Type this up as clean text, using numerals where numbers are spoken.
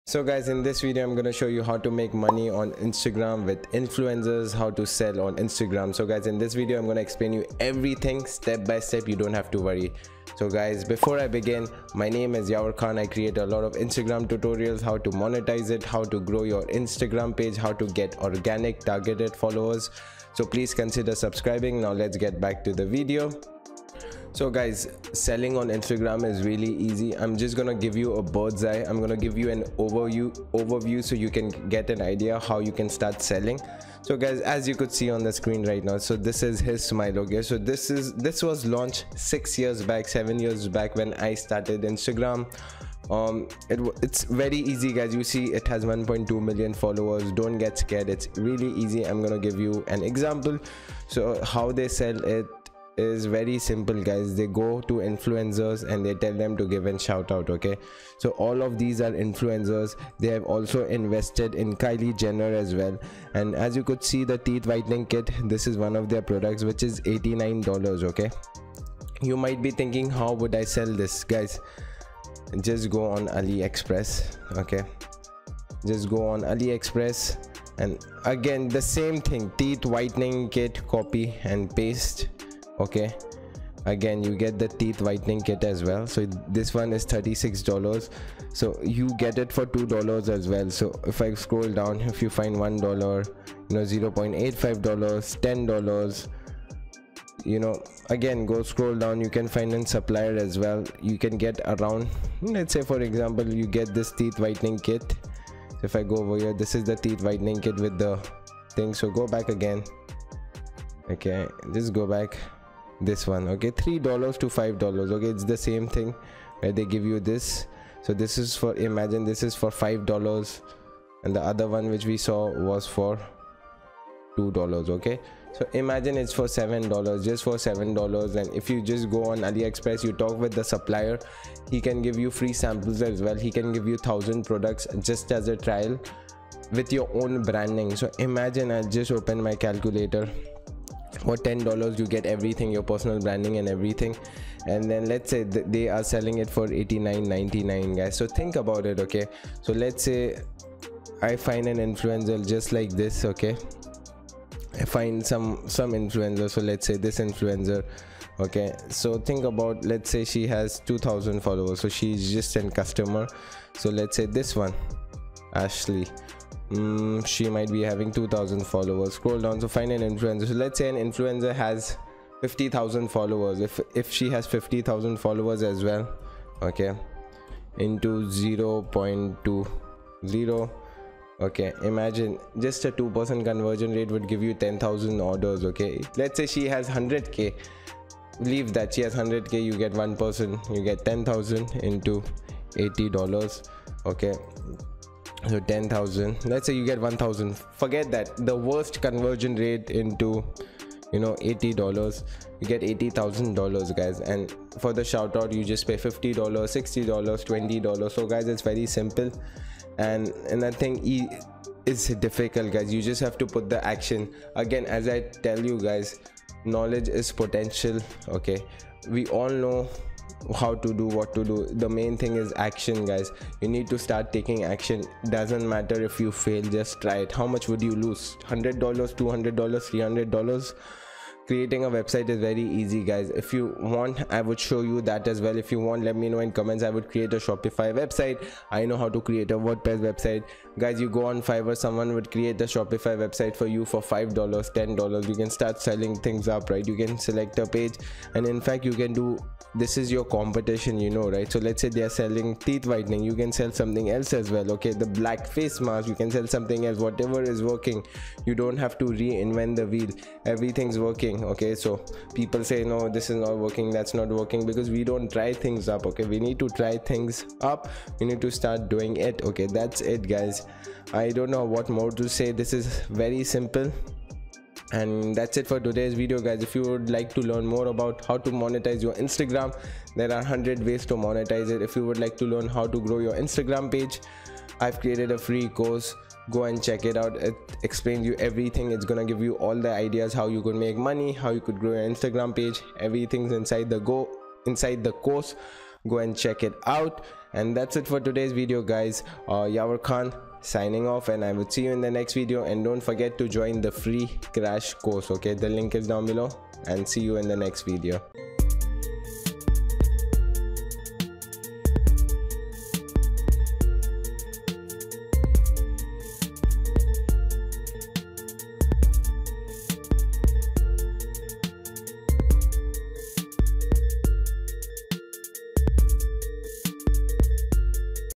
So guys, in this video I'm going to show you how to make money on Instagram with influencers, how to sell on Instagram. So guys, in this video I'm going to explain you everything step by step. You don't have to worry. So guys, before I begin, my name is Yaur Khan. I create a lot of Instagram tutorials, how to monetize it, how to grow your Instagram page, how to get organic targeted followers. So please consider subscribing. Now let's get back to the video. So guys, selling on Instagram is really easy. I'm just gonna give you a bird's eye. I'm gonna give you an overview so you can get an idea how you can start selling. So guys, as you could see on the screen right now, so this is his smile. Okay, so this was launched 7 years back when I started Instagram. It's very easy guys. You see it has 1.2 million followers. Don't get scared, it's really easy. I'm gonna give you an example. So how they sell it is very simple guys. They go to influencers and they tell them to give a shout out. Okay, so all of these are influencers. They have also invested in Kylie Jenner as well. And as you could see, the teeth whitening kit, this is one of their products, which is $89. Okay, you might be thinking, how would I sell this? Guys, just go on AliExpress. Okay, just go on AliExpress, and again the same thing, teeth whitening kit, copy and paste. Okay, again you get the teeth whitening kit as well. So this one is $36, so you get it for $2 as well. So if I scroll down, if you find $1, $0.85, $10, again go scroll down, you can find a supplier as well. You can get around, let's say for example, you get this teeth whitening kit. So if I go over here, this is the teeth whitening kit with the thing. So go back again. Okay, just go back, this one. Okay, $3 to $5. Okay, it's the same thing where they give you this. So this is for, imagine this is for $5 and the other one which we saw was for $2. Okay, so imagine it's for $7, just for $7. And if you just go on AliExpress, you talk with the supplier, he can give you free samples as well. He can give you 1,000 products just as a trial with your own branding. So imagine, I just open my calculator. For $10 you get everything, your personal branding and everything. And then let's say they are selling it for $89.99 guys. So think about it. Okay, so let's say I find an influencer just like this. Okay, I find some influencer. So let's say this influencer. Okay, so think about, let's say she has 2,000 followers, so she's just a customer. So let's say this one, Ashley, she might be having 2,000 followers. Scroll down, so find an influencer. So let's say an influencer has 50,000 followers. If she has 50,000 followers as well, okay, into 0.20, okay, imagine just a 2% conversion rate would give you 10,000 orders. Okay, let's say she has 100k, leave that, she has 100k, you get 1%, you get 10,000 into $80. Okay, so 10,000, let's say you get 1,000. Forget that, the worst conversion rate into $80, you get $80,000 guys. And for the shout out you just pay $50, $60, $20. So guys, it's very simple. And nothing is difficult guys. You just have to put the action. Again, as I tell you guys, knowledge is potential. Okay, we all know how to do, what to do. The main thing is action guys. You need to start taking action. Doesn't matter if you fail, just try it. How much would you lose? $100, $200, $300? Creating a website is very easy guys. If you want, I would show you that as well. If you want, let me know in comments. I would create a Shopify website. I know how to create a WordPress website guys. You go on Fiverr, someone would create a Shopify website for you for $5, $10. You can start selling things up, right? You can select a page, and in fact you can do, this is your competition, right? So let's say they are selling teeth whitening, you can sell something else as well. Okay, the black face mask, you can sell something else. Whatever is working, you don't have to reinvent the wheel. Everything's working. Okay, so people say no, this is not working, that's not working, because we don't try things up. Okay, we need to try things up, we need to start doing it. Okay, that's it guys. I don't know what more to say. This is very simple. And that's it for today's video guys. If you would like to learn more about how to monetize your Instagram, there are 100 ways to monetize it. If you would like to learn how to grow your Instagram page, I've created a free course. Go and check it out. It explains you everything. It's gonna give you all the ideas how you could make money, how you could grow your Instagram page. Everything's inside the course. go and check it out. And that's it for today's video, guys. Yawar Khan signing off, and I will see you in the next video. And don't forget to join the free crash course, okay? The link is down below, and see you in the next video.